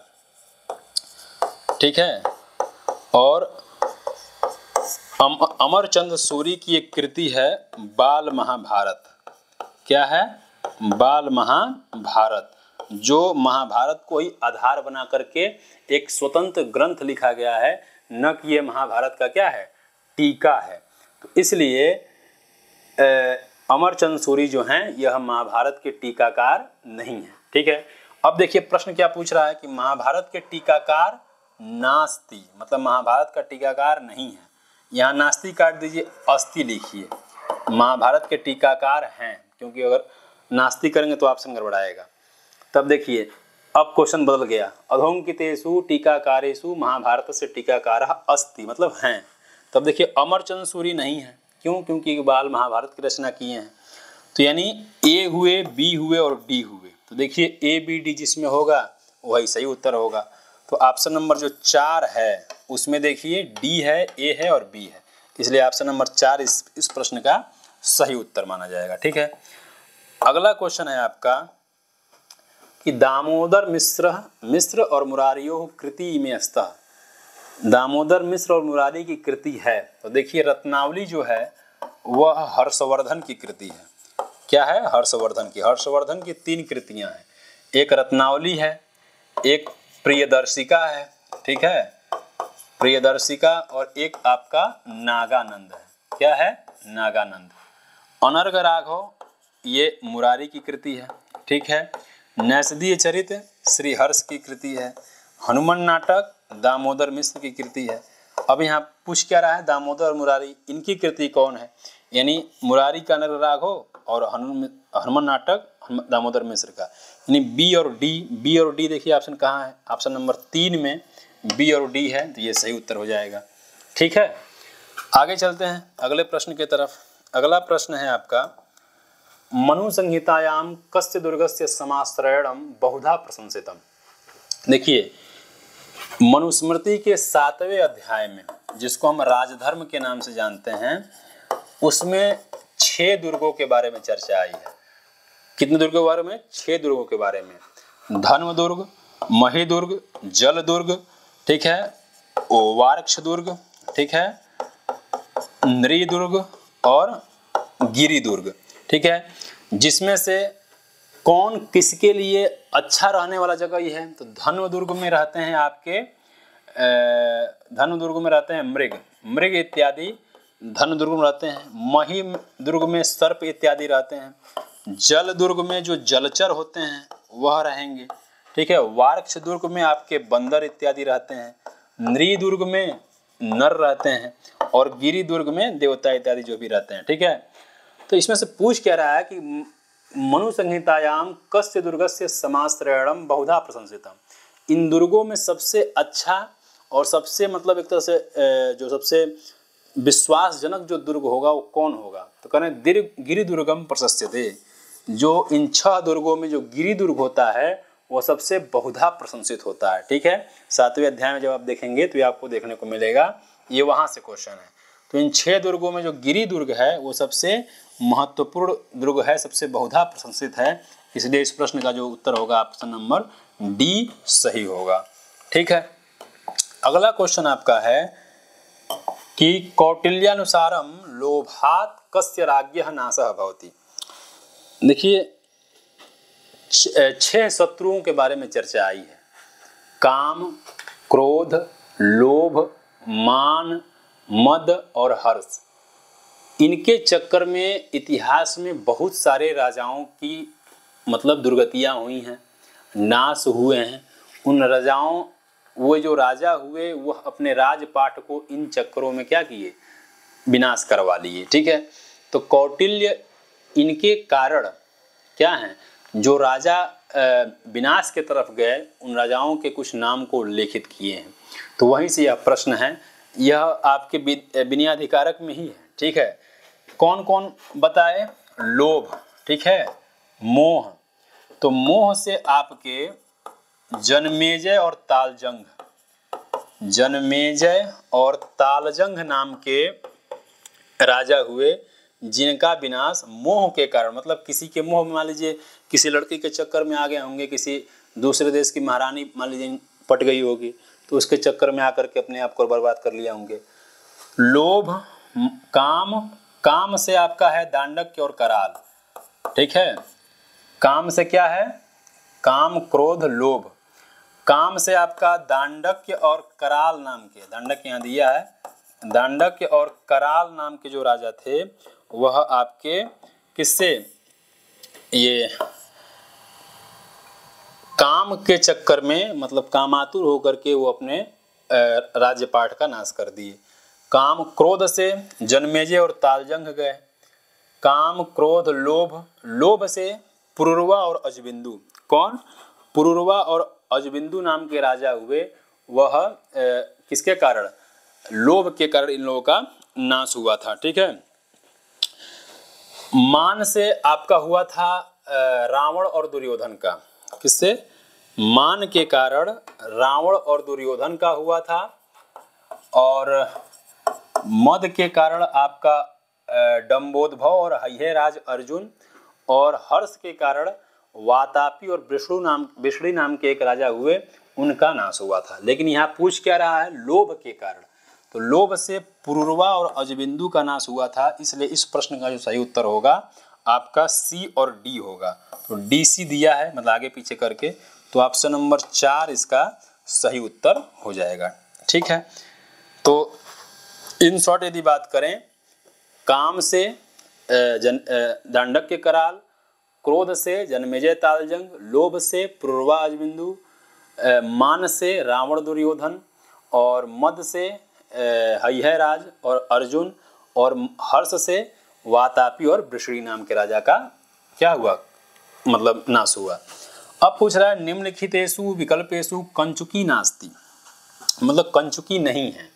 [SPEAKER 1] ठीक है। और अमरचंद सूरी की एक कृति है बाल महाभारत। क्या है? बाल महाभारत, जो महाभारत को ही आधार बना करके एक स्वतंत्र ग्रंथ लिखा गया है, न कि ये महाभारत का क्या है, टीका है। तो इसलिए अमरचंद सूरी जो हैं यह महाभारत के टीकाकार नहीं है। ठीक है। अब देखिए प्रश्न क्या पूछ रहा है कि महाभारत के टीकाकार नास्ति, मतलब महाभारत का टीकाकार नहीं है। यहाँ नास्ति काट दीजिए, अस्ति लिखिए। महाभारत के टीकाकार हैं, क्योंकि अगर नास्ति करेंगे तो ऑप्शन गड़बड़ाएगा। तब देखिए अब क्वेश्चन बदल गया। अधोंकितेषु टीकाकारेषु महाभारत से टीकाकारः अस्ति, मतलब हैं। तब देखिए अमरचंद सूरी नहीं है। क्यों? क्योंकि बाल महाभारत की रचना किए हैं। तो यानी ए हुए, बी हुए और डी हुए। तो देखिए ए बी डी जिसमें होगा वही सही उत्तर होगा। तो ऑप्शन नंबर जो 4 है उसमें देखिए डी है, ए है और बी है, इसलिए ऑप्शन नंबर 4 इस प्रश्न का सही उत्तर माना जाएगा। ठीक है। अगला क्वेश्चन है आपका कि दामोदर मिश्र और मुरारियों कृति में स्तः। दामोदर मिश्र और मुरारी की कृति है। तो देखिए रत्नावली जो है वह हर्षवर्धन की कृति है। क्या है? हर्षवर्धन की। हर्षवर्धन की 3 कृतियां हैं। एक रत्नावली है, एक प्रियदर्शिका है। ठीक है, प्रियदर्शिका, और एक आपका नागानंद है। क्या है? नागानंद। अनर्घ राघव ये मुरारी की कृति है। ठीक है। नैषधीय चरित श्रीहर्ष की कृति है। हनुमान नाटक दामोदर मिश्र की कृति है। अब यहाँ पूछ क्या रहा है? दामोदर और मुरारी इनकी कृति कौन है? यानी मुरारी का अनर्घ राघव और हनुमान नाटक दामोदर मिश्र का। यानी बी और डी देखिए ऑप्शन कहाँ है? ऑप्शन नंबर 3 में बी और डी है, तो ये सही उत्तर हो जाएगा। ठीक है। आगे चलते हैं अगले प्रश्न की तरफ। अगला प्रश्न है आपका मनु संहितायाम कस्य दुर्गस्य समाश्रयणम बहुधा प्रशंसितम। देखिए मनुस्मृति के 7वें अध्याय में, जिसको हम राजधर्म के नाम से जानते हैं, उसमें 6 दुर्गों के बारे में चर्चा आई है। कितने दुर्गों के बारे में? 6 दुर्गों के बारे में। धर्म दुर्ग, मही दुर्ग, जल दुर्ग, ठीक है, वार्क्ष दुर्ग, ठीक है, नृ दुर्ग और गिरि दुर्ग। ठीक है। जिसमें से कौन किसके लिए अच्छा रहने वाला जगह ही है? तो धनु दुर्ग में रहते हैं आपके धनु दुर्ग में रहते हैं मृग इत्यादि धनु दुर्ग में रहते हैं। मही दुर्ग में सर्प इत्यादि रहते हैं। जल दुर्ग में जो जलचर होते हैं वह रहेंगे। ठीक है। वार्क्ष दुर्ग में आपके बंदर इत्यादि रहते हैं। नृ दुर्ग में नर रहते हैं और गिरि दुर्ग में देवता इत्यादि जो भी रहते हैं। ठीक है। तो इसमें से पूछ क्या रहा है कि मनु संहितायाम कस्य दुर्गस्य समाश्रयणम बहुधा प्रशंसितम। इन दुर्गों में सबसे अच्छा और सबसे मतलब एक तरह से जो सबसे विश्वासजनक जो दुर्ग होगा वो कौन होगा? तो कह रहे हैं गिरि दुर्गम प्रशस्यते। जो इन 6 दुर्गों में जो गिरि दुर्ग होता है वो सबसे बहुधा प्रशंसित होता है। ठीक है। 7वें अध्याय में जब आप देखेंगे तो ये आपको देखने को मिलेगा, ये वहां से क्वेश्चन है। तो इन 6 दुर्गों में जो गिरि दुर्ग है वो सबसे महत्वपूर्ण दुर्ग है, सबसे बहुधा प्रशंसित है, इसलिए इस प्रश्न का जो उत्तर होगा ऑप्शन नंबर डी सही होगा। ठीक है। अगला क्वेश्चन आपका है कि कौटिल्यानुसारम लोभात कस्य राज्ञः नाशः भवति। देखिए 6 शत्रुओं के बारे में चर्चा आई है। काम, क्रोध, लोभ, मान, मद और हर्ष। इनके चक्कर में इतिहास में बहुत सारे राजाओं की मतलब दुर्गतियां हुई हैं, नाश हुए हैं। उन राजाओं, वो जो राजा हुए वह अपने राजपाट को इन चक्करों में क्या किए? विनाश करवा लिए। ठीक है। तो कौटिल्य इनके कारण क्या हैं? जो राजा विनाश के तरफ गए उन राजाओं के कुछ नाम को उल्लेखित किए हैं। तो वहीं से यह प्रश्न है, यह आपके विनयाधिकारक में ही है। ठीक है। कौन कौन बताए? लोभ, ठीक है, मोह। तो मोह से आपके जन्मेजय और तालजंग, जन्मेजय और तालजंग नाम के राजा हुए, जिनका विनाश मोह के कारण, मतलब किसी के मोह में, मान लीजिए किसी लड़की के चक्कर में आ गए होंगे, किसी दूसरे देश की महारानी मान लीजिए पट गई होगी, तो उसके चक्कर में आकर के अपने आप को बर्बाद कर लिया होंगे। लोभ, काम, काम से आपका है दांडक्य और कराल, ठीक है। काम से क्या है? काम, क्रोध, लोभ। काम से आपका दांडक्य और कराल नाम के, दांडक्य यहाँ दिया है, दांडक्य और कराल नाम के जो राजा थे वह आपके किससे, ये काम के चक्कर में, मतलब कामातुर होकर के वो अपने राज्यपाठ का नाश कर दिए। काम, क्रोध से जन्मेजय और तालजंग गए। काम, क्रोध, लोभ, लोभ से पुरुरवा और अजबिंदु। कौन? पुरुरवा और अजबिंदु नाम के राजा हुए, वह किसके कारण? लोभ के कारण इन लोगों का नाश हुआ था, ठीक है। मान से आपका हुआ था रावण और दुर्योधन का। किससे? मान के कारण रावण और दुर्योधन का हुआ था, और मद के कारण आपका डंबोदभव और हैहयराज अर्जुन, और हर्ष के कारण वातापी और वृषणी नाम के एक राजा हुए, उनका नाश हुआ था। लेकिन यहाँ पूछ क्या रहा है? लोभ के कारण। तो लोभ से पुरुरवा और अजबिंदु का नाश हुआ था, इसलिए इस प्रश्न का जो सही उत्तर होगा आपका सी और डी होगा। तो डी सी दिया है, मतलब आगे पीछे करके, तो ऑप्शन नंबर 4 इसका सही उत्तर हो जाएगा, ठीक है। तो इन शॉर्ट यदि बात करें, काम से दांडक्य कराल, क्रोध से जन्मेजय तालजंग, लोभ से पुरुरवा अजबिंदु, मान से रावण दुर्योधन, और मद से हैहयराज और अर्जुन, और हर्ष से वातापी और वृषणी नाम के राजा का क्या हुआ, मतलब नाश हुआ। अब पूछ रहा है निम्नलिखितेषु विकल्पेषु कंचुकी नास्ति, मतलब कंचुकी नहीं है।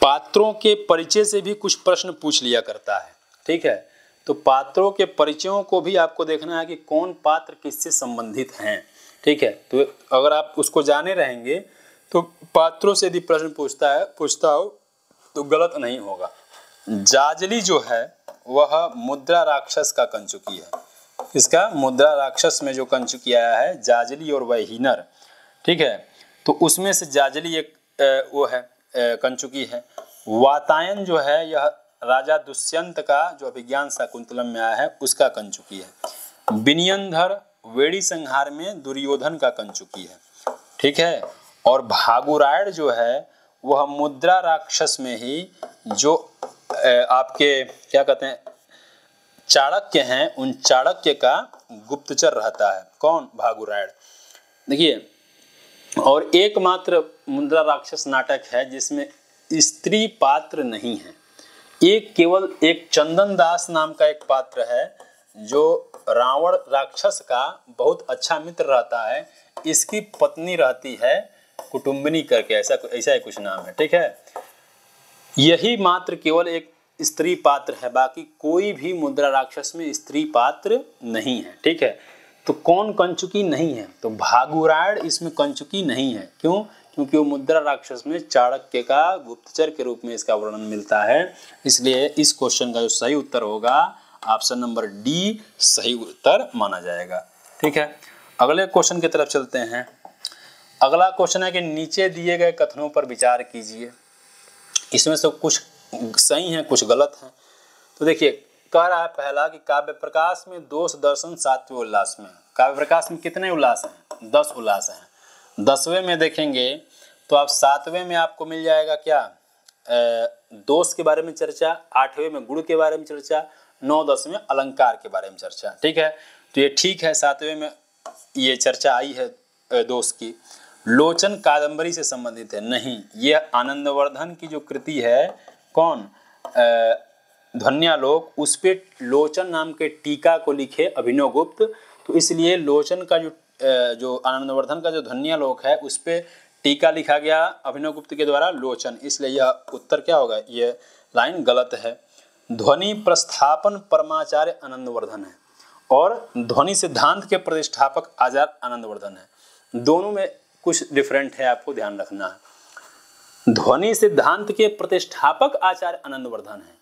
[SPEAKER 1] पात्रों के परिचय से भी कुछ प्रश्न पूछ लिया करता है, ठीक है। तो पात्रों के परिचयों को भी आपको देखना है कि कौन पात्र किससे संबंधित हैं, ठीक है। तो अगर आप उसको जाने रहेंगे तो पात्रों से यदि प्रश्न पूछता हो तो गलत नहीं होगा। जाजली जो है वह मुद्रा राक्षस का कंचुकी है। इसका मुद्रा राक्षस में जो कंचुकी आया है जाजली और वहीनर, ठीक है। तो उसमें से जाजली एक वो है कंचुकी है। वातायन जो है यह राजा दुष्यंत का जो अभिज्ञान शाकुंतलम में आया है उसका कंचुकी है। विनयंधर वेड़ी संहार में दुर्योधन का कंचुकी है, ठीक है। और भागुरायण जो है वह मुद्रा राक्षस में ही जो आपके क्या कहते हैं चाणक्य हैं, उन चाणक्य का गुप्तचर रहता है। कौन? भागुरायण। देखिए, और एकमात्र मुद्रा राक्षस नाटक है जिसमें स्त्री पात्र नहीं है। एक केवल एक चंदन दास नाम का एक पात्र है जो रावण राक्षस का बहुत अच्छा मित्र रहता है। इसकी पत्नी रहती है कुटुंबिनी करके, ऐसा ही कुछ नाम है, ठीक है। यही मात्र केवल एक स्त्री पात्र है, बाकी कोई भी मुद्रा राक्षस में स्त्री पात्र नहीं है, ठीक है। तो कौन कंचुकी नहीं है? तो भागुरायण इसमें कंचुकी नहीं है। क्यों? क्योंकि वो मुद्रा राक्षस में चाणक्य का गुप्तचर के रूप में इसका वर्णन मिलता है। इसलिए इस क्वेश्चन का जो सही उत्तर होगा ऑप्शन नंबर डी सही उत्तर माना जाएगा, ठीक है। अगले क्वेश्चन की तरफ चलते हैं। अगला क्वेश्चन है कि नीचे दिए गए कथनों पर विचार कीजिए। इसमें से कुछ सही हैं, कुछ गलत हैं। तो देखिए, कह रहा है पहला कि काव्य प्रकाश में दोष दर्शन 7वें उल्लास में। काव्य प्रकाश में कितने उल्लास हैं? 10 उल्लास हैं। 10वें में देखेंगे तो आप 7वें में आपको मिल जाएगा क्या, दोष के बारे में चर्चा, 8वें में गुण के बारे में चर्चा, 9-10 में अलंकार के बारे में चर्चा, ठीक है। तो ये ठीक है, 7वें में ये चर्चा आई है दोष की। लोचन कादंबरी से संबंधित है? नहीं, ये आनंदवर्धन की जो कृति है, कौन, ध्वन्यालोक, उस पे लोचन नाम के टीका को लिखे अभिनव गुप्त। तो इसलिए लोचन का जो आनंदवर्धन का जो ध्वन्यालोक है उस पे टीका लिखा गया अभिनव गुप्त के द्वारा लोचन, इसलिए यह उत्तर क्या होगा, ये लाइन गलत है। ध्वनि प्रस्थापन परमाचार्य आनंदवर्धन है और ध्वनि सिद्धांत के प्रतिष्ठापक आचार्य आनंदवर्धन है। दोनों में कुछ डिफरेंट है, आपको ध्यान रखना है। ध्वनि सिद्धांत के प्रतिष्ठापक आचार्य आनंदवर्धन है,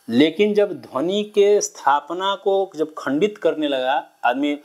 [SPEAKER 1] लेकिन जब ध्वनि के स्थापना को जब खंडित करने लगा आदमी,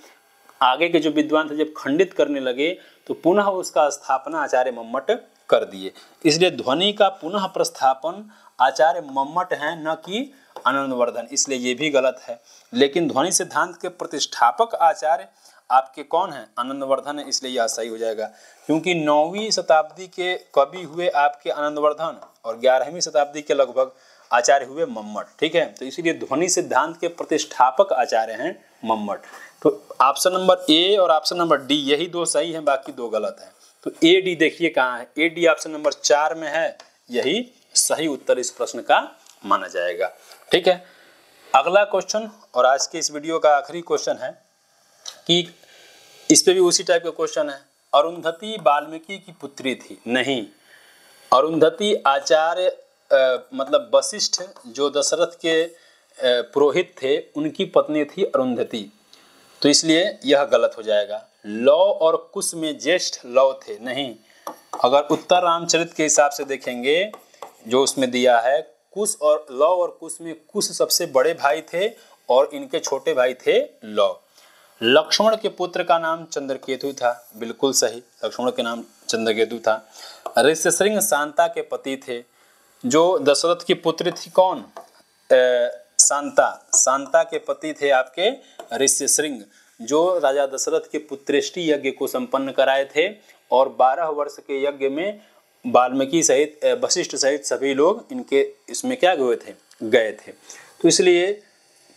[SPEAKER 1] आगे के जो विद्वान थे जब खंडित करने लगे तो पुनः उसका स्थापना आचार्य मम्मट कर दिए। इसलिए ध्वनि का पुनः प्रस्थापन आचार्य मम्मट है, न कि आनंदवर्धन, इसलिए ये भी गलत है। लेकिन ध्वनि सिद्धांत के प्रतिष्ठापक आचार्य आपके कौन है? आनंदवर्धन है, इसलिए यह सही हो जाएगा। क्योंकि 9वीं शताब्दी के कवि हुए आपके आनंदवर्धन और 11वीं शताब्दी के लगभग आचार्य हुए मम्मट, ठीक है। तो इसीलिए ध्वनि सिद्धांत के प्रतिष्ठापक आचार्य हैं मम्मट। तो ऑप्शन नंबर ए और ऑप्शन नंबर डी यही दो सही हैं, बाकी दो गलत हैं। तो ए डी देखिए कहाँ है, ए डी ऑप्शन नंबर 4 में है, यही सही उत्तर इस प्रश्न का माना जाएगा, ठीक है। अगला क्वेश्चन और आज के इस वीडियो का आखिरी क्वेश्चन है कि इस पे भी उसी टाइप का क्वेश्चन है। अरुंधति वाल्मीकि की पुत्री थी? नहीं, अरुंधति आचार्य मतलब वशिष्ठ जो दशरथ के पुरोहित थे उनकी पत्नी थी अरुंधति, तो इसलिए यह गलत हो जाएगा। लव और कुश में ज्येष्ठ लव थे? नहीं, अगर उत्तर रामचरित के हिसाब से देखेंगे जो उसमें दिया है, कुश और लव और कुश में कुश सबसे बड़े भाई थे और इनके छोटे भाई थे लव। लक्ष्मण के पुत्र का नाम चंद्रकेतु था? बिल्कुल सही, लक्ष्मण के नाम चंद्रकेतु था। ऋष्यशृंग शांता के पति थे। जो दशरथ की पुत्री थी कौन? शांता, शांता के पति थे आपके ऋष्यशृंग, जो राजा दशरथ के पुत्रेष्टि यज्ञ को संपन्न कराए थे और 12 वर्ष के यज्ञ में वाल्मीकि सहित वशिष्ठ सहित सभी लोग इनके इसमें क्या गए थे। तो इसलिए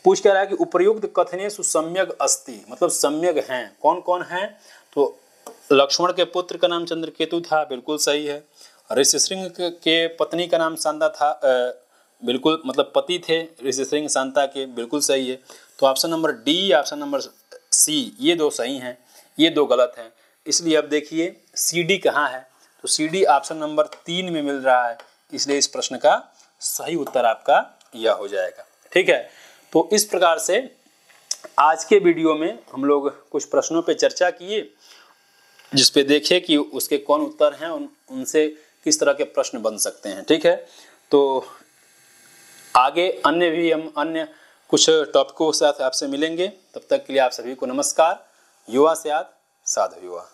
[SPEAKER 1] पूछ क्या रहा है कि उपयुक्त कथनेषु सम्यक अस्ति, मतलब सम्यक हैं, कौन कौन हैं? तो लक्ष्मण के पुत्र का नाम चंद्रकेतु था, बिल्कुल सही है। ऋष्यशृंग के पत्नी का नाम शांता था, बिल्कुल, मतलब पति थे ऋष्यशृंग शांता के, बिल्कुल सही है। तो option number D, option number C, ये दो सही हैं, ये दो गलत हैं। इसलिए अब देखिए सी डी कहाँ है, तो सी डी ऑप्शन नंबर 3 में मिल रहा है, इसलिए इस प्रश्न का सही उत्तर आपका यह हो जाएगा, ठीक है। तो इस प्रकार से आज के वीडियो में हम लोग कुछ प्रश्नों पे चर्चा किए, जिस पे देखे कि उसके कौन उत्तर हैं, उनसे किस तरह के प्रश्न बन सकते हैं, ठीक है। तो आगे अन्य कुछ टॉपिकों के साथ आपसे मिलेंगे, तब तक के लिए आप सभी को नमस्कार। युवा से याद, साधु युवा।